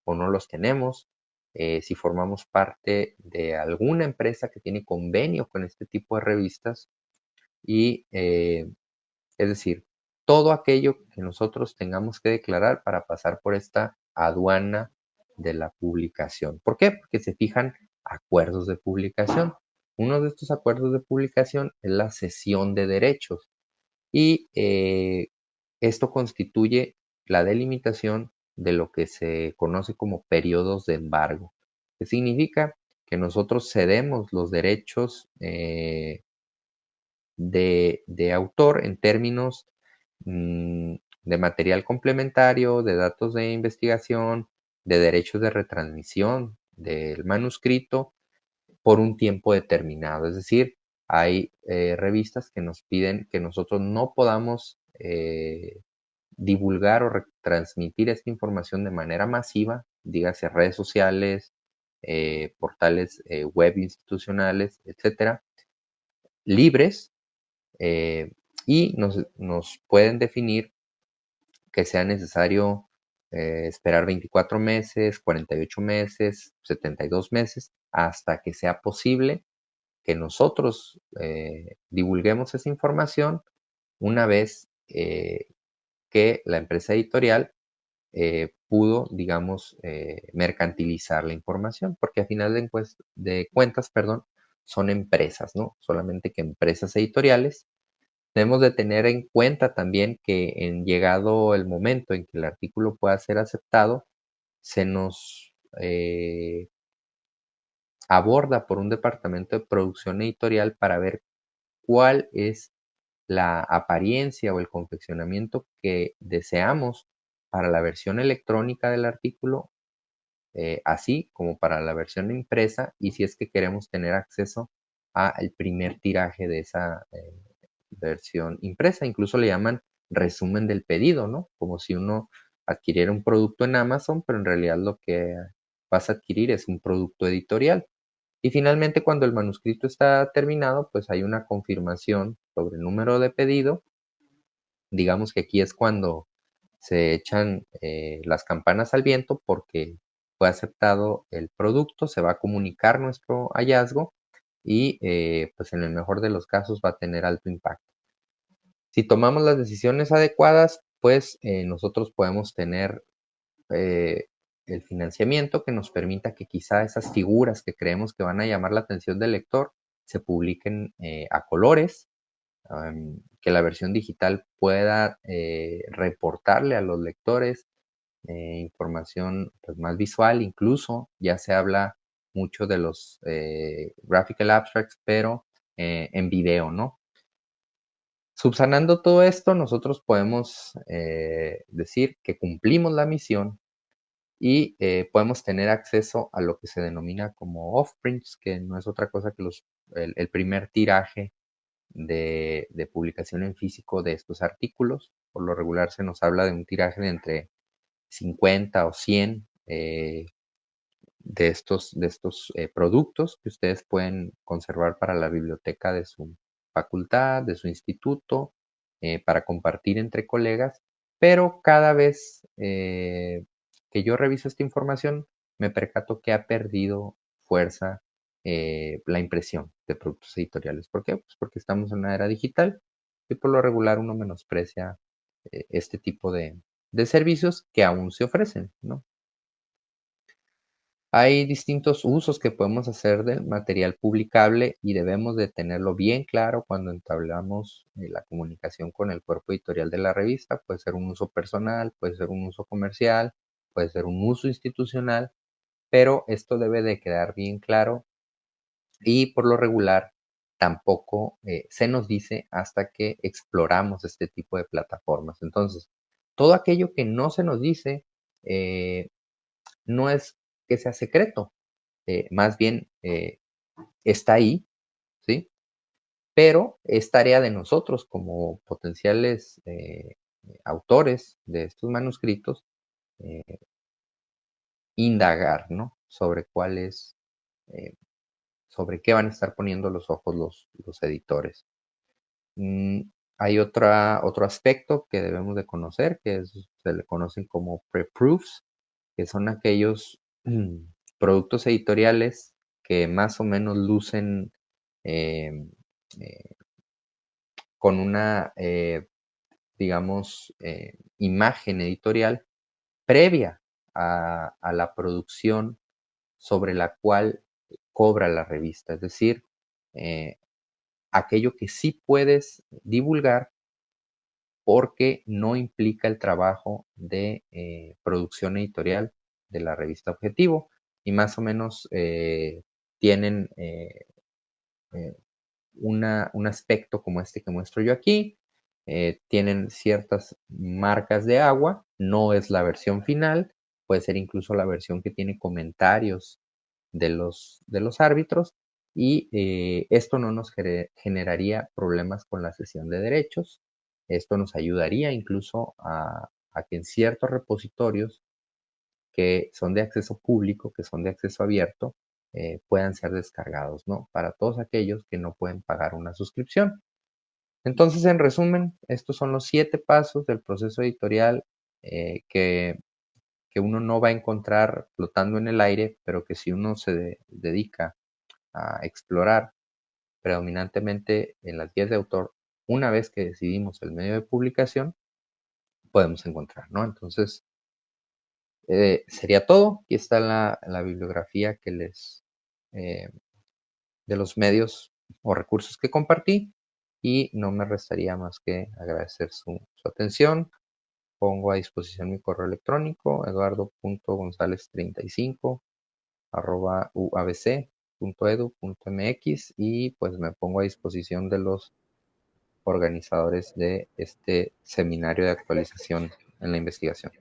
o no los tenemos, si formamos parte de alguna empresa que tiene convenio con este tipo de revistas y es decir, todo aquello que nosotros tengamos que declarar para pasar por esta aduana de la publicación. ¿Por qué? Porque se fijan acuerdos de publicación. Uno de estos acuerdos de publicación es la cesión de derechos y esto constituye la delimitación de lo que se conoce como periodos de embargo, que significa que nosotros cedemos los derechos de autor en términos de material complementario, de datos de investigación, de derechos de retransmisión del manuscrito por un tiempo determinado. Es decir, hay revistas que nos piden que nosotros no podamos divulgar o retransmitir esta información de manera masiva, dígase redes sociales, portales web institucionales, etcétera, libres, eh, y nos pueden definir que sea necesario esperar 24 meses, 48 meses, 72 meses, hasta que sea posible que nosotros divulguemos esa información una vez que la empresa editorial pudo, digamos, mercantilizar la información, porque a final de cuentas, perdón, son empresas, ¿no? Solamente que empresas editoriales. Debemos de tener en cuenta también que en llegado el momento en que el artículo pueda ser aceptado, se nos aborda por un departamento de producción editorial para ver cuál es la apariencia o el confeccionamiento que deseamos para la versión electrónica del artículo, así como para la versión impresa, y si es que queremos tener acceso al primer tiraje de esa versión impresa. Incluso le llaman resumen del pedido, ¿no? Como si uno adquiriera un producto en Amazon, pero en realidad lo que vas a adquirir es un producto editorial. Y finalmente, cuando el manuscrito está terminado, pues hay una confirmación sobre el número de pedido. Digamos que aquí es cuando se echan las campanas al viento porque fue aceptado el producto, se va a comunicar nuestro hallazgo y pues en el mejor de los casos va a tener alto impacto. Si tomamos las decisiones adecuadas, pues nosotros podemos tener eh, el financiamiento que nos permita que quizá esas figuras que creemos que van a llamar la atención del lector se publiquen a colores, que la versión digital pueda reportarle a los lectores información pues, más visual, incluso ya se habla mucho de los graphical abstracts, pero en video, ¿no? Subsanando todo esto, nosotros podemos decir que cumplimos la misión y podemos tener acceso a lo que se denomina como off-prints, que no es otra cosa que el primer tiraje de publicación en físico de estos artículos. Por lo regular se nos habla de un tiraje de entre 50 o 100 de estos productos que ustedes pueden conservar para la biblioteca de su facultad, de su instituto, para compartir entre colegas, pero cada vez que yo reviso esta información, me percato que ha perdido fuerza la impresión de productos editoriales. ¿Por qué? Pues porque estamos en una era digital y por lo regular uno menosprecia este tipo de servicios que aún se ofrecen, ¿no? Hay distintos usos que podemos hacer del material publicable y debemos de tenerlo bien claro cuando entablamos la comunicación con el cuerpo editorial de la revista. Puede ser un uso personal, puede ser un uso comercial, puede ser un uso institucional, pero esto debe de quedar bien claro y por lo regular tampoco se nos dice hasta que exploramos este tipo de plataformas. Entonces, todo aquello que no se nos dice no es que sea secreto, más bien está ahí, ¿sí? Pero es tarea de nosotros como potenciales autores de estos manuscritos eh, indagar, ¿no? Sobre cuál es, eh, sobre qué van a estar poniendo los ojos los editores. Mm, hay otro aspecto que debemos de conocer, se le conocen como pre-proofs, que son aquellos productos editoriales que más o menos lucen eh, eh, con una, digamos, imagen editorial previa a la producción sobre la cual cobra la revista. Es decir, eh, aquello que sí puedes divulgar porque no implica el trabajo de producción editorial de la revista Objetivo y más o menos tienen eh, un aspecto como este que muestro yo aquí. Tienen ciertas marcas de agua, no es la versión final, puede ser incluso la versión que tiene comentarios de los árbitros y esto no nos generaría problemas con la cesión de derechos. Esto nos ayudaría incluso a que en ciertos repositorios que son de acceso público, que son de acceso abierto, puedan ser descargados, ¿no? Para todos aquellos que no pueden pagar una suscripción. Entonces, en resumen, estos son los 7 pasos del proceso editorial que uno no va a encontrar flotando en el aire, pero que si uno se dedica a explorar predominantemente en las guías de autor, una vez que decidimos el medio de publicación, podemos encontrar, ¿no? Entonces, sería todo. Aquí está la bibliografía eh, de los medios o recursos que compartí y no me restaría más que agradecer su atención. Pongo a disposición mi correo electrónico eduardo.gonzalez35 uabc.edu.mx y pues me pongo a disposición de los organizadores de este seminario de actualización en la investigación.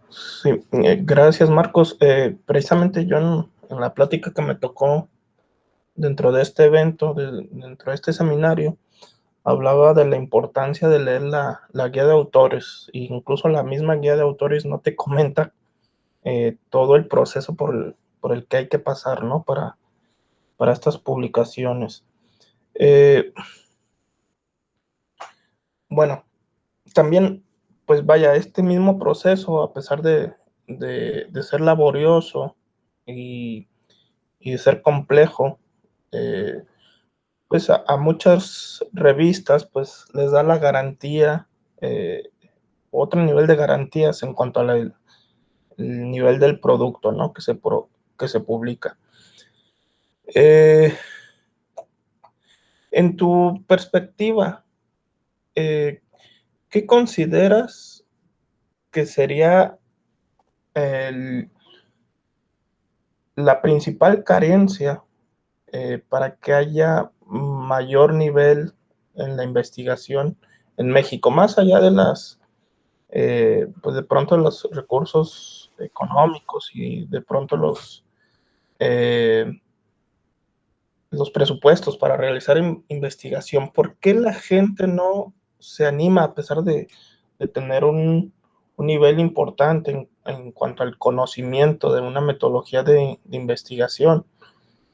Sí, gracias Marcos. Precisamente yo en la plática que me tocó dentro de este evento, dentro de este seminario, hablaba de la importancia de leer la guía de autores. E incluso la misma guía de autores no te comenta todo el proceso por el que hay que pasar, ¿no? Para estas publicaciones. Bueno, también, pues vaya, este mismo proceso, a pesar de ser laborioso y de ser complejo, pues a muchas revistas pues les da la garantía, otro nivel de garantías en cuanto al nivel del producto, ¿no? Que se publica. En tu perspectiva, ¿qué consideras que sería el, la principal carencia para que haya mayor nivel en la investigación en México, más allá de pues de pronto los recursos económicos y de pronto los presupuestos para realizar investigación? ¿Por qué la gente no se anima, a pesar de tener un nivel importante en cuanto al conocimiento de una metodología de investigación?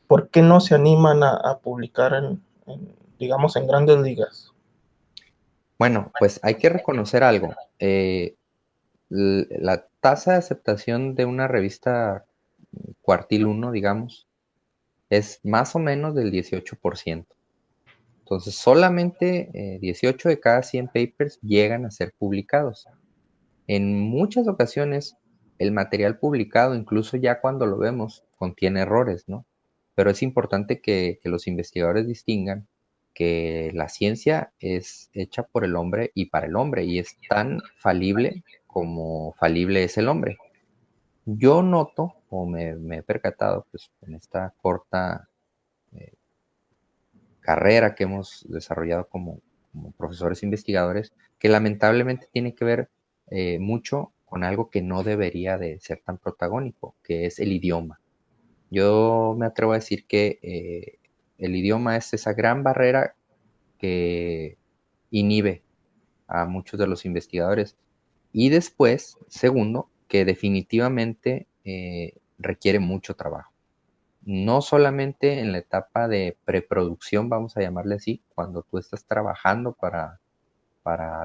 ¿Por qué no se animan a publicar digamos, en grandes ligas? Bueno, pues hay que reconocer algo. La tasa de aceptación de una revista cuartil 1, digamos, es más o menos del 18%. Entonces, solamente 18 de cada 100 papers llegan a ser publicados. En muchas ocasiones, el material publicado, incluso ya cuando lo vemos, contiene errores, ¿no? Pero es importante que los investigadores distingan que la ciencia es hecha por el hombre y para el hombre, y es tan falible como falible es el hombre. Yo noto, o me he percatado, pues en esta corta eh, carrera que hemos desarrollado como profesores investigadores, que lamentablemente tiene que ver mucho con algo que no debería de ser tan protagónico, que es el idioma. Yo me atrevo a decir que el idioma es esa gran barrera que inhibe a muchos de los investigadores. Y después, segundo, que definitivamente requiere mucho trabajo. No solamente en la etapa de preproducción, vamos a llamarle así, cuando tú estás trabajando para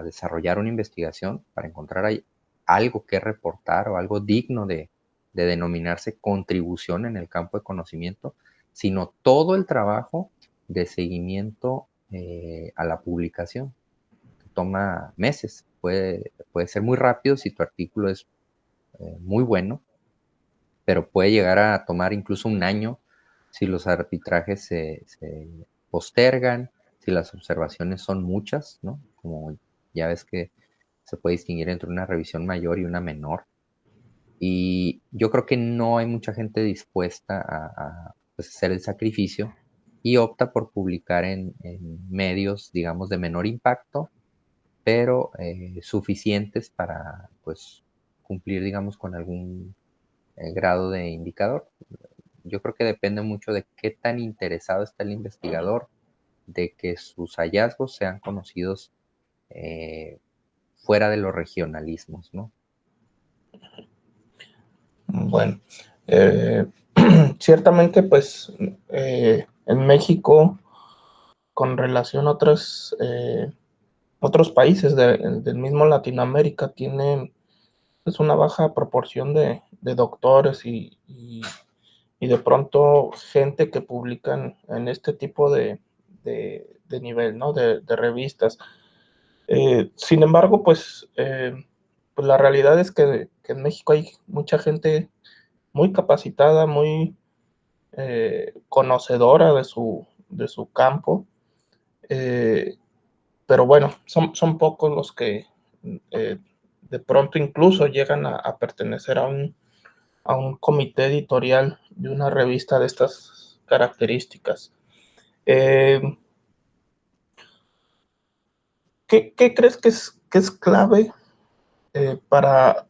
desarrollar una investigación, para encontrar ahí algo que reportar o algo digno de denominarse contribución en el campo de conocimiento, sino todo el trabajo de seguimiento a la publicación, que toma meses. Puede ser muy rápido si tu artículo es muy bueno, pero puede llegar a tomar incluso un año si los arbitrajes se postergan, si las observaciones son muchas, ¿no? Como ya ves que se puede distinguir entre una revisión mayor y una menor. Y yo creo que no hay mucha gente dispuesta pues, hacer el sacrificio y opta por publicar en medios, digamos, de menor impacto, pero suficientes para, pues, cumplir, digamos, con algún grado de indicador. Yo creo que depende mucho de qué tan interesado está el investigador, de que sus hallazgos sean conocidos eh, fuera de los regionalismos, ¿no? Bueno, eh, ciertamente, pues en México, con relación a otros países del mismo Latinoamérica, tienen pues, una baja proporción de doctores y de pronto gente que publican en este tipo de nivel, ¿no? De revistas. Sin embargo, pues la realidad es que en México hay mucha gente muy capacitada, muy conocedora de su campo, eh, pero bueno, son pocos los que eh, de pronto incluso llegan a pertenecer a un comité editorial de una revista de estas características. Eh, ¿Qué crees que es clave para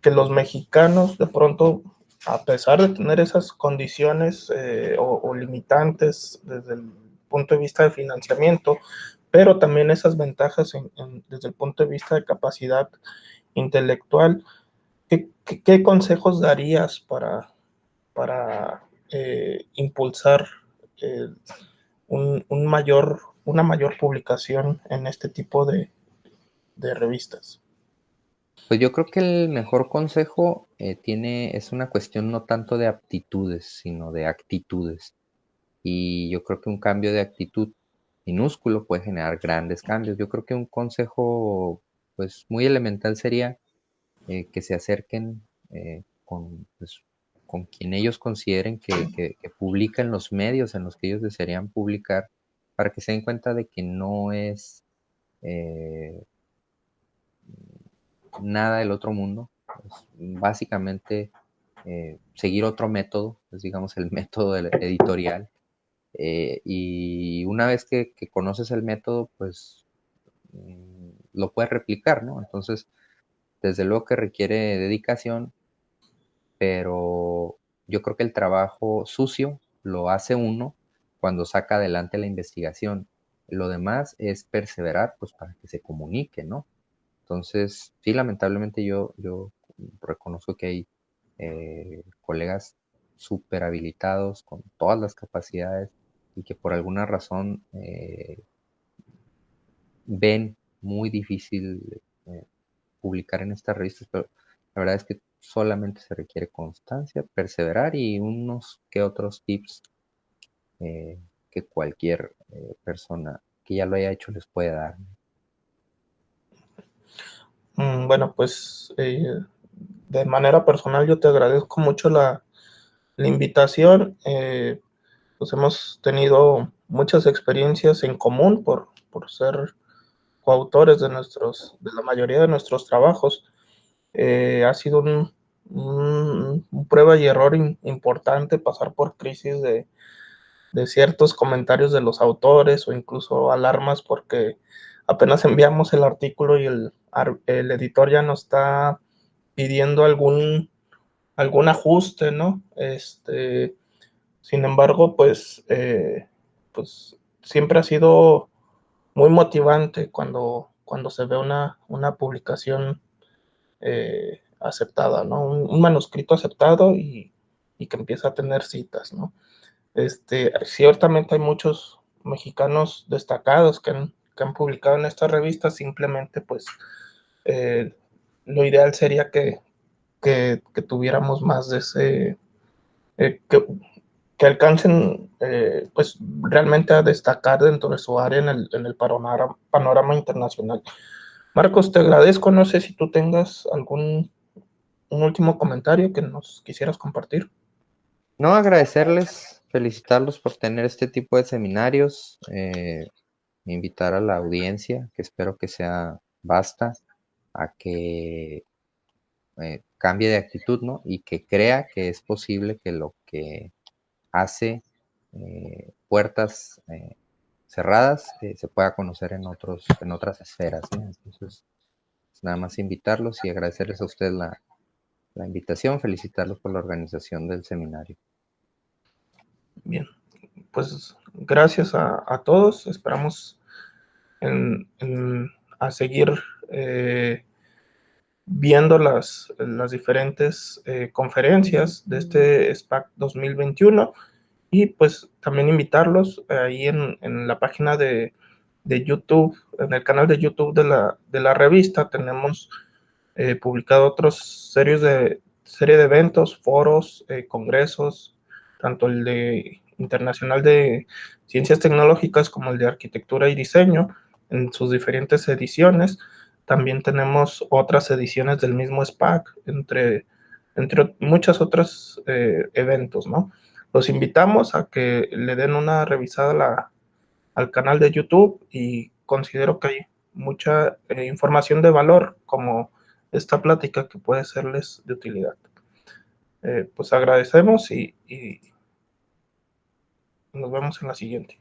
que los mexicanos de pronto, a pesar de tener esas condiciones o limitantes desde el punto de vista de financiamiento, pero también esas ventajas desde el punto de vista de capacidad intelectual, ¿Qué consejos darías para impulsar una mayor publicación en este tipo de revistas? Pues yo creo que el mejor consejo es una cuestión no tanto de aptitudes, sino de actitudes. Y yo creo que un cambio de actitud minúsculo puede generar grandes cambios. Yo creo que un consejo, pues, muy elemental sería que se acerquen pues, con quien ellos consideren que publica en los medios en los que ellos desearían publicar, para que se den cuenta de que no es eh, nada del otro mundo. Es básicamente seguir otro método, es digamos el método editorial. Y una vez que conoces el método, pues lo puedes replicar, ¿no? Entonces, desde luego que requiere dedicación, pero yo creo que el trabajo sucio lo hace uno cuando saca adelante la investigación. Lo demás es perseverar, pues para que se comunique, ¿no? Entonces, sí, lamentablemente yo reconozco que hay colegas súper habilitados con todas las capacidades y que por alguna razón ven muy difícil publicar en estas revistas, pero la verdad es que solamente se requiere constancia, perseverar y unos que otros tips eh, que cualquier persona que ya lo haya hecho les puede dar. Bueno, pues de manera personal yo te agradezco mucho la invitación. Pues hemos tenido muchas experiencias en común por ser coautores de la mayoría de nuestros trabajos. Ha sido un prueba y error importante pasar por crisis de ciertos comentarios de los autores o incluso alarmas porque apenas enviamos el artículo y el editor ya nos está pidiendo algún ajuste, ¿no? Sin embargo, pues siempre ha sido muy motivante cuando se ve una publicación aceptada, ¿no? Un manuscrito aceptado y que empieza a tener citas, ¿no? Ciertamente hay muchos mexicanos destacados que han publicado en esta revista, simplemente pues eh, lo ideal sería que tuviéramos más de ese, eh, que, que alcancen pues realmente a destacar dentro de su área en el panorama internacional. Marcos, te agradezco, no sé si tú tengas un último comentario que nos quisieras compartir. No, agradecerles, felicitarlos por tener este tipo de seminarios, invitar a la audiencia, que espero que sea vasta, a que cambie de actitud, ¿no? Y que crea que es posible que lo que hace puertas cerradas se pueda conocer en otras esferas, ¿no? Entonces, pues, nada más invitarlos y agradecerles a ustedes la invitación, felicitarlos por la organización del seminario. Bien, pues gracias a todos. Esperamos a seguir eh, viendo las diferentes conferencias de este SPAC 2021 y pues también invitarlos ahí en la página de YouTube, en el canal de YouTube de la revista. Tenemos publicado otros serie de eventos, foros, congresos, tanto el de internacional de ciencias tecnológicas como el de arquitectura y diseño en sus diferentes ediciones. También tenemos otras ediciones del mismo SPAC, entre muchas otras eventos, ¿no? Los invitamos a que le den una revisada al canal de YouTube y considero que hay mucha información de valor como esta plática que puede serles de utilidad. Pues agradecemos y nos vemos en la siguiente.